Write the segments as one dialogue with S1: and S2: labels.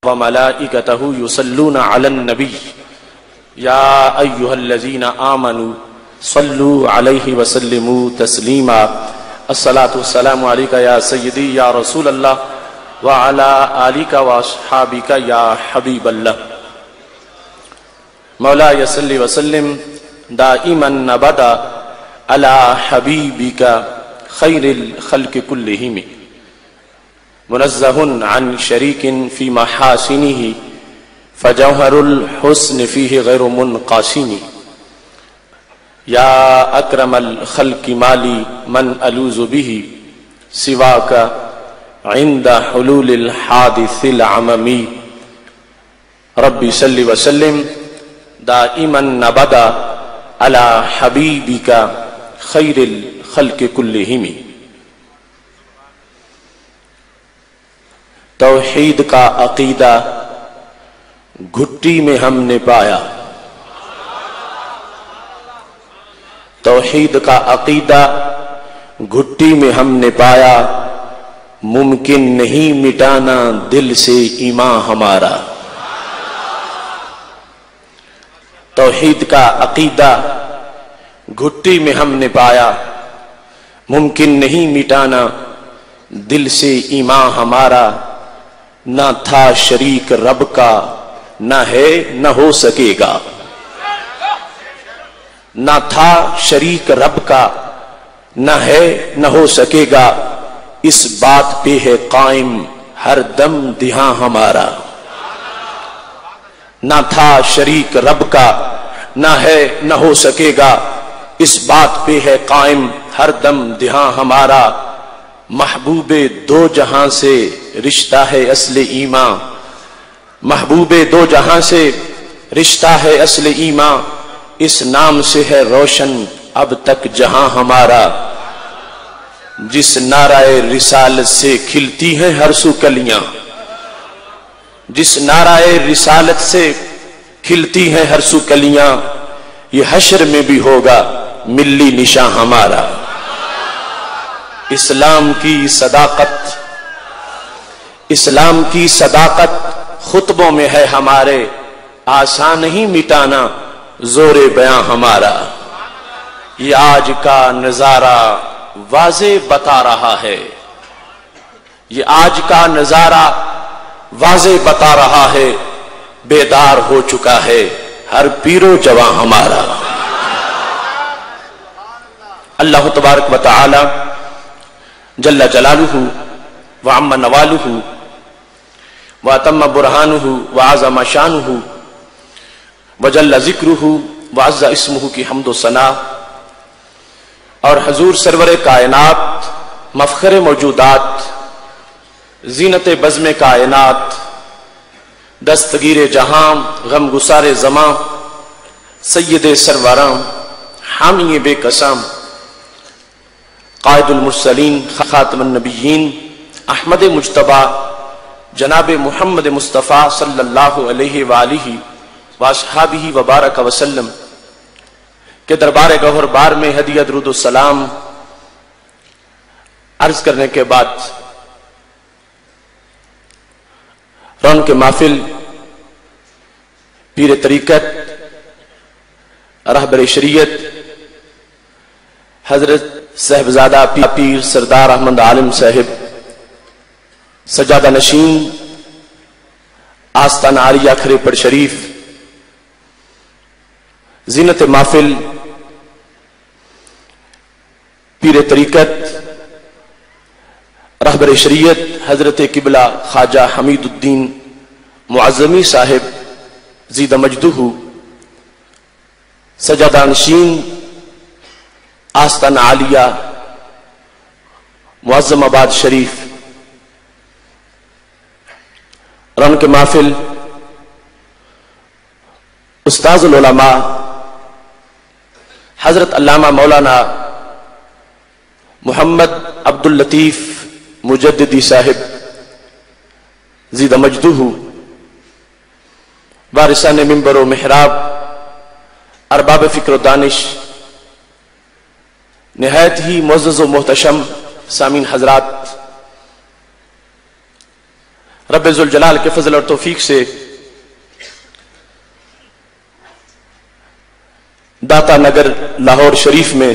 S1: وملائكته يصلون على النبي يا أيها الذين آمنوا صلوا عليه وسلموا تسليما الصلاة والسلام عليك يا سيدي يا رسول الله وعلى آلك وأصحابك يا حبيب الله مولاي صل وسلم دائما أبدا على حبيبك خير الخلق كلهم منزه عن شريك في محاسنه فجوهر الحسن فيه غير منقاسم يا أكرم الخلق مالي من ألوذ به سواك عند حلول الحادث العممي ربي صل وسلم دائما أبدا على حبيبك خير الخلق كلهم توحید کا عقیدہ گھٹی میں ہم نے پایا توحید کا عقیدہ گھٹی میں ہم نے پایا ممکن نہیں مٹانا دل سے ایمان ہمارا توحید کا عقیدہ گھٹی میں ہم نے پایا ممکن نہیں مٹانا دل سے ایمان ہمارا نہ تھا شریک رب کا نہ ہے نہ ہو سکے گا نہ تھا شریک رب کا نہ ہے نہ ہو سکے گا اس بات پہ ہے قائم ہر دم دھیان ہمارا نہ تھا شریک رب کا نہ ہے نہ ہو سکے گا اس بات پہ ہے قائم ہر دم دھیان ہمارا محبوب دو جہاں سے رشتہ ہے اصل ایمان محبوب دو جہاں سے رشتہ ہے اصل ایمان اس نام سے ہے روشن اب تک جہاں ہمارا جس نعرہ رسالت سے کھلتی ہیں ہر سو کلیاں جس نعرہ رسالت سے کھلتی ہیں ہر سو کلیاں یہ حشر میں بھی ہوگا ملی نشاں ہمارا اسلام کی صداقت خطبوں میں ہے ہمارے آسان نہیں مٹانا زور بیاں ہمارا یہ آج کا نظارہ واضح بتا رہا ہے یہ آج کا نظارہ واضح بتا رہا ہے بیدار ہو چکا ہے ہر پیرو جواں ہمارا اللہ تبارک و تعالی جل جلالہ وعم نوالہ واتم برہانہ وعظم شانہ وجل ذکرہ وعز اسمہ کی حمد و ثنا اور حضور سرور کائنات مفخر موجودات زینت بزم کائنات دستگیر جہاں غم گسار زماں سید سروراں حامی بے قسم قائد المرسلین خاتم النبیین احمد مجتبی جناب محمد مصطفیٰ صلی اللہ علیہ وآلہ واصحابہ وبارک وسلم کے دربار گوہر بار میں ہدیہ درود و سلام عرض کرنے کے بعد رون کے محفل پیر طریقت رہبر شریعت حضرت صاحبزادہ پیر سردار احمد عالم صاحب سجادہ نشین آستان عالیہ کھرے پر شریف زینت محفل پیر طریقت رہبر شریعت حضرت قبلہ خواجہ حمید الدین معظمی صاحب زیدہ مجدہ سجادہ نشین آستان عالیہ معظم آباد شریف رن کے محفل استاذ العلماء حضرت علامہ مولانا محمد عبد اللطیف مجددی صاحب زیدہ مجدہ وارثان منبر و محراب ارباب فکر و دانش نہایت ہی معزز و محتشم سامعین حضرات रब ज़ुल जलाल के फजल और तौफीक से दाता नगर लाहौर शरीफ में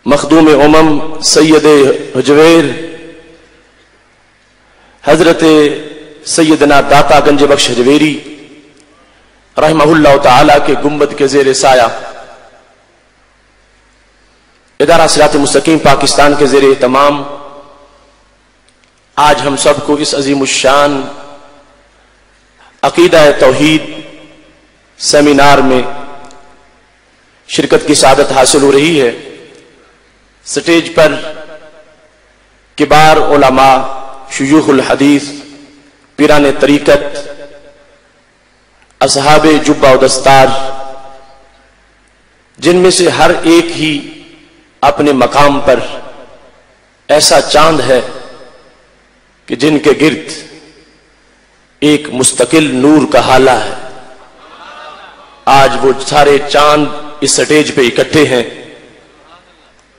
S1: मखदूम उमम सैयद हुजवेर हजरत सैयदना दाता गंज बख्श हजवेरी रहमहुल्लाह ताला के गुंबद के ज़ेर साया इदारा सिरात मुस्तकीम पाकिस्तान के ज़ेर तमाम आज हम सबको इस अजीमुश्शान अकीदा तौहीद सेमिनार में शिरकत की सआदत हासिल हो रही है। स्टेज पर किबार उलमा, शुयूखुल हदीस, पीराने तरीकत, असहाबे जुब्बा व दस्तार, जिनमें से हर एक ही अपने मकाम पर ऐसा चांद है कि जिनके गिर्द एक मुस्तकिल नूर का हाला है। आज वो सारे चांद इस स्टेज पे इकट्ठे हैं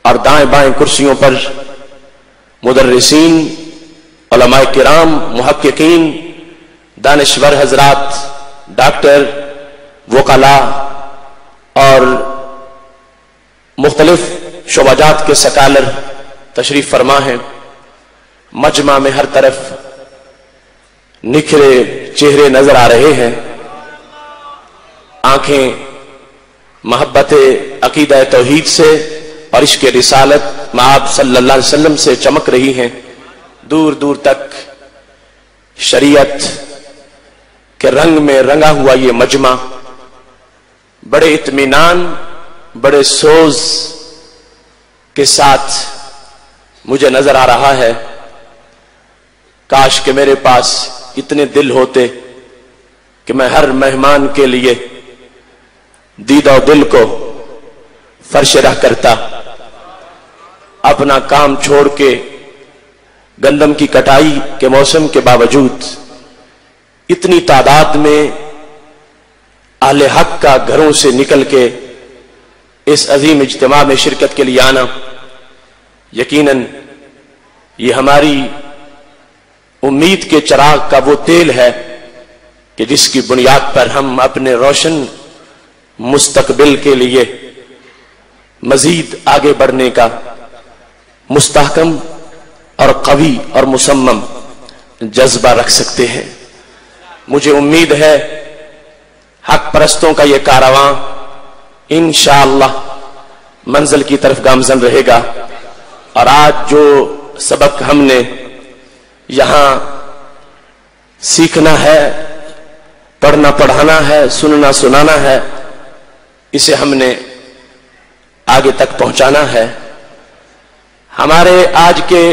S1: और दाएं बाएं कुर्सियों पर मुदर्रिसीन, उलमाए किराम, मुहक्किकीन, दानिश्वर हजरात, डॉक्टर, वकला और मुख्तलिफ शोबाजात के सकालर तशरीफ फरमा हैं। मजमा में हर तरफ निखरे चेहरे नजर आ रहे हैं। आंखें मोहब्बत अकीदा तौहीद से और इश्क रिसालत माब सल्लल्लाहु अलैहि वसल्लम से चमक रही हैं। दूर दूर तक शरीयत के रंग में रंगा हुआ ये मजमा बड़े इत्मीनान, बड़े सोज के साथ मुझे नजर आ रहा है। काश कि मेरे पास इतने दिल होते कि मैं हर मेहमान के लिए दीदा दिल को फर्श रह करता, अपना काम छोड़ के गंदम की कटाई के मौसम के बावजूद इतनी तादाद में अहले हक का घरों से निकल के इस अजीम इज्तिमा में शिरकत के लिए आना, यकीनन ये हमारी उम्मीद के चिराग का वो तेल है कि जिसकी बुनियाद पर हम अपने रोशन मुस्तकबिल के लिए मजीद आगे बढ़ने का मुस्तहकम और कवी और मुसम्मम जज्बा रख सकते हैं। मुझे उम्मीद है हक परस्तों का यह कारवां इंशाअल्लाह मंजिल की तरफ गामजन रहेगा। और आज जो सबक हमने यहां सीखना है, पढ़ना पढ़ाना है, सुनना सुनाना है, इसे हमने आगे तक पहुंचाना है। हमारे आज के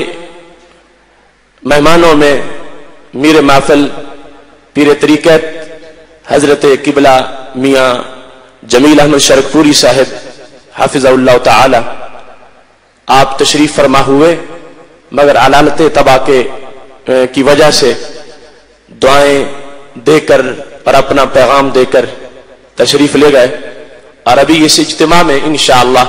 S1: मेहमानों में मीर महफिल पीर तरीकत हजरत किबला मियां जमील अहमद शरकपुरी साहिब हाफिज़हुल्लाह ताला आप तशरीफ फरमा हुए, मगर अलालत तबा की वजह से दुआएं देकर और अपना पैगाम देकर तशरीफ ले गए। और अभी इस इज्तिमा में इंशाअल्लाह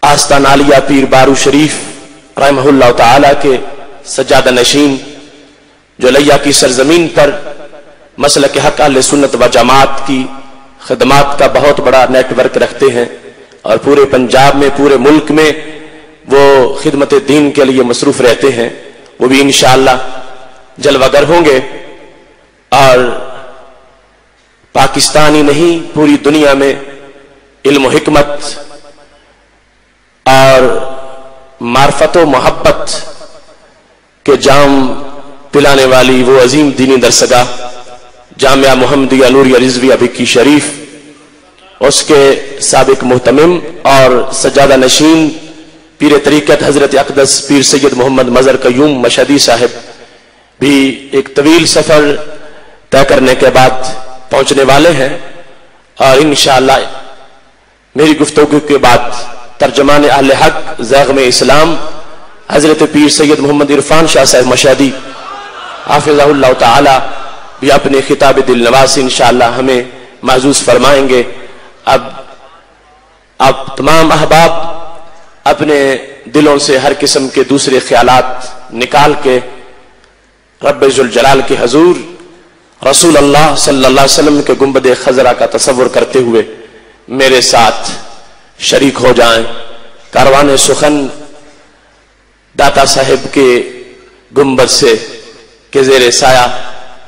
S1: आस्तान आलिया पीर बारू शरीफ रहमहुल्लाह ताला के सज्जादा नशीन जो लैया की सरजमीन पर मसलक हक अहले सुन्नत व जमात की खिदमात का बहुत बड़ा नेटवर्क रखते हैं और पूरे पंजाब में, पूरे मुल्क में वो खिदमत दीन के लिए मसरूफ रहते हैं, वो भी इंशाअल्लाह जलवागर होंगे। और पाकिस्तान ही नहीं, पूरी दुनिया में इल्म हिकमत और मार्फत व मोहब्बत के जाम पिलाने वाली वो अजीम दीनी दरसगाह जामिया मुहम्मदिया नूरिया रिजविया भिक्की शरीफ, उसके साबिक मुहतमिम और सज्जादा नशीन पीर तरीकत हजरत अक़दस पीर सैयद मोहम्मद मजहर कयूम मशहदी साहिब भी एक तवील सफर तय करने के बाद पहुंचने वाले हैं। और इंशाअल्लाह मेरी गुफ्तगू के बाद तर्जमान अहले हक ज़ैग़म इस्लाम हजरत पीर सैयद मोहम्मद इरफान शाह साहिब मशहदी हाफिज़हुल्लाह ताला भी अपने खिताब दिल नवाज़ इंशाअल्लाह हमें माजूज फरमाएंगे। अब तमाम अहबाब अपने दिलों से हर किस्म के दूसरे ख्यालात निकाल के रब्बे जुल जलाल के हजूर रसूल अल्लाह सल्लल्लाहु अलैहि वसल्लम के गुंबद खजरा का तसव्वुर करते हुए मेरे साथ शरीक हो जाएं। कारवान सुखन दाता साहिब के गुंबद से के ज़ेरे साया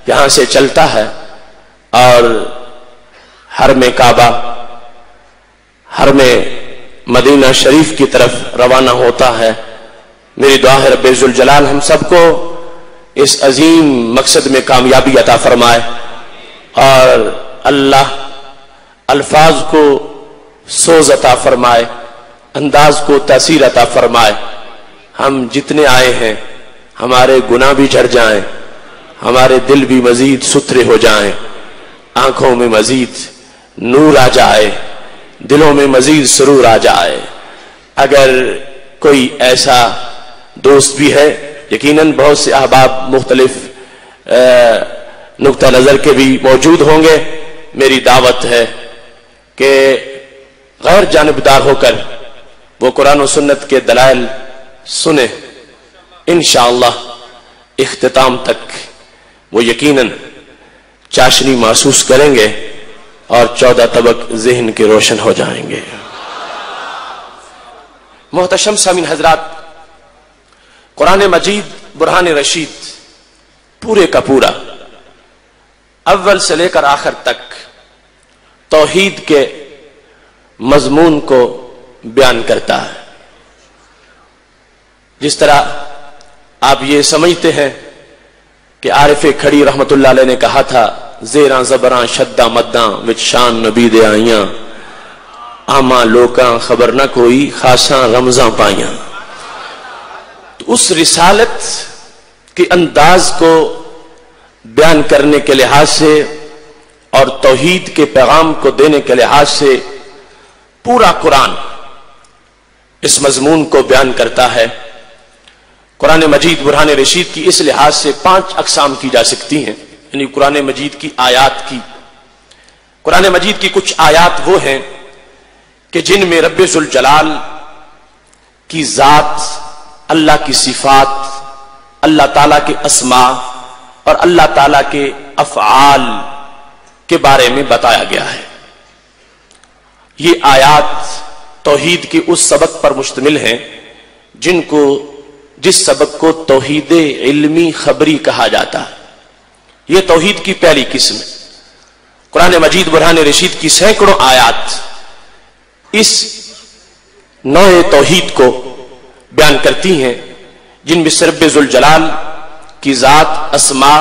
S1: यहां से चलता है और हरम काबा हरम मदीना शरीफ की तरफ रवाना होता है। मेरी दुआ है रब्बे जुल जलाल हम सबको इस अजीम मकसद में कामयाबी अता फरमाए और अल्लाह अल्फाज को सोज अता फरमाए, अंदाज को तासीर अता फरमाए। हम जितने आए हैं हमारे गुनाह भी झड़ जाएं, हमारे दिल भी मजीद सुथरे हो जाएं, आंखों में मजीद नूर आ जाए, दिलों में मजीद सुरूर आ जाए। अगर कोई ऐसा दोस्त भी है, यकीनन बहुत से अहबाब मुख्तलिफ नुक्ता नजर के भी मौजूद होंगे, मेरी दावत है कि गैर जानिबदार होकर वो कुरान और सुन्नत के दलाइल सुने। इंशाअल्लाह इख्तिताम तक वो यकीनन चाशनी महसूस करेंगे और 14 तबक ज़हन के रोशन हो जाएंगे। मोहतशम सामीन हजरात, कुरान मजीद बुरहान रशीद पूरे का पूरा अव्वल से लेकर आखिर तक तौहीद के मजमून को बयान करता है। जिस तरह आप ये समझते हैं कि आरिफ खड़ी रहमतुल्लाह अलैह ने कहा था, जेरा जबरा शद्दा मद्दा विच शान नबी दे आइयां, आमा लोकां खबर न कोई खासा रमजा पाइयां। तो उस रिसालत के अंदाज को बयान करने के लिहाज से और तौहीद के पैगाम को देने के लिहाज से पूरा कुरान इस मजमून को बयान करता है। कुरान मजीद बुरहान रशीद की इस लिहाज से 5 अकसाम की जा सकती हैं, यानी कुरान मजीद की आयात की। कुरान मजीद की कुछ आयात वो हैं कि जिनमें रब्बे जुल जलाल की जात, अल्लाह की सिफात, अल्लाह ताला के अस्मा और अल्लाह ताला के अफ़आल के बारे में बताया गया है। ये आयात तौहीद के उस सबक पर मुश्तमिल हैं जिस सबक को तौहीद इल्मी खबरी कहा जाता है। यह तौहीद की पहली किस्म है। कुरान मजीद बुरहान रशीद की सैकड़ों आयात इस नौए तौहीद को बयान करती हैं, जिनमें रब्बे जुल जलाल की जात, अस्मा,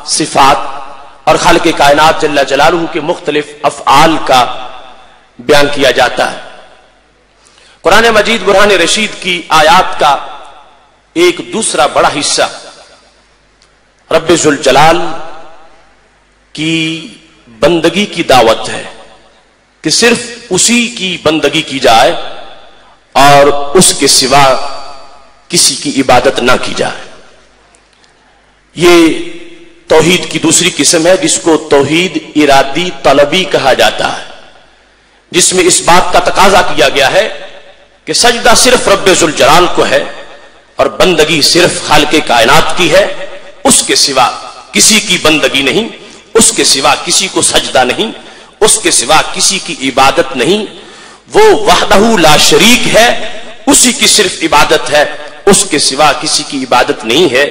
S1: सिफात और खालिक कायनात जल्ला जलालहू के मुख्तलिफ अफ़आल का बयान किया जाता है। कुरान मजीद बुरहान रशीद की आयात का एक दूसरा बड़ा हिस्सा रब्बे जुल जलाल की बंदगी की दावत है कि सिर्फ उसी की बंदगी की जाए और उसके सिवा किसी की इबादत ना की जाए। ये तौहीद की दूसरी किस्म है जिसको तौहीद इरादी तलबी कहा जाता है, जिसमें इस बात का तकाजा किया गया है कि सजदा सिर्फ रब्बे जुल जलाल को है और बंदगी सिर्फ खालिक़े कायनात की है, उसके सिवा किसी की बंदगी नहीं, उसके सिवा किसी को सजदा नहीं, उसके सिवा किसी की इबादत नहीं। वो वहदहू ला शरीक है, उसी की सिर्फ इबादत है, उसके सिवा किसी की इबादत नहीं है।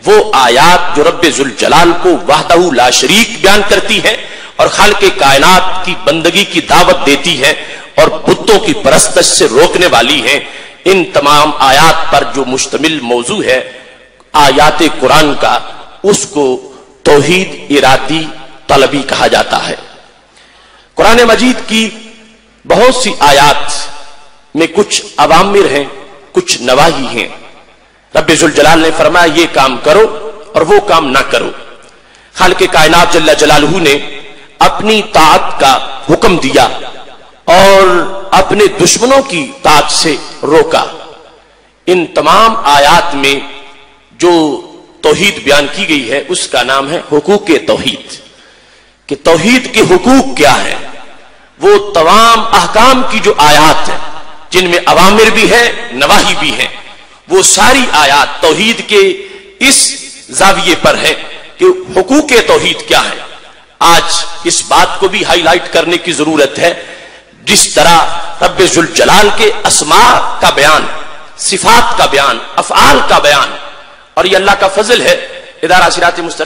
S1: वो आयात जो रब्बे जुल जलाल को वहदहू ला शरीक बयान करती है और खालिक़े कायनात की बंदगी की दावत देती है और बुतों की परस्तश से रोकने वाली है, इन तमाम आयात पर जो मुश्तमिल मौजू है आयात कुरान का, उसको तौहीद इरादी तलबी कहा जाता है। कुरान मजीद की बहुत सी आयात में कुछ अवामिर हैं, कुछ नवाही हैं। रब्बे जुल जलाल ने फरमाया ये काम करो और वो काम ना करो। खालिक़े कायनात जल्ला जलालहू ने अपनी ताअत का हुक्म दिया और अपने दुश्मनों की ताअत से रोका। इन तमाम आयात में जो तौहीद बयान की गई है उसका नाम है हुकूक तौहीद, कि तौहीद के हुकूक क्या है। वो तमाम अहकाम की जो आयात है جن میں اوامر بھی ہے نواہی بھی ہے، وہ ساری آیات توحید کے اس زاویے پر ہے کہ حقوق توحید کیا ہے۔ آج اس بات کو بھی ہائی لائٹ کرنے کی ضرورت ہے، جس طرح رب ذوالجلال کے اسماء کا بیان، صفات کا بیان، افعال کا بیان، اور یہ اللہ کا فضل ہے ادارہ صراط مستقیم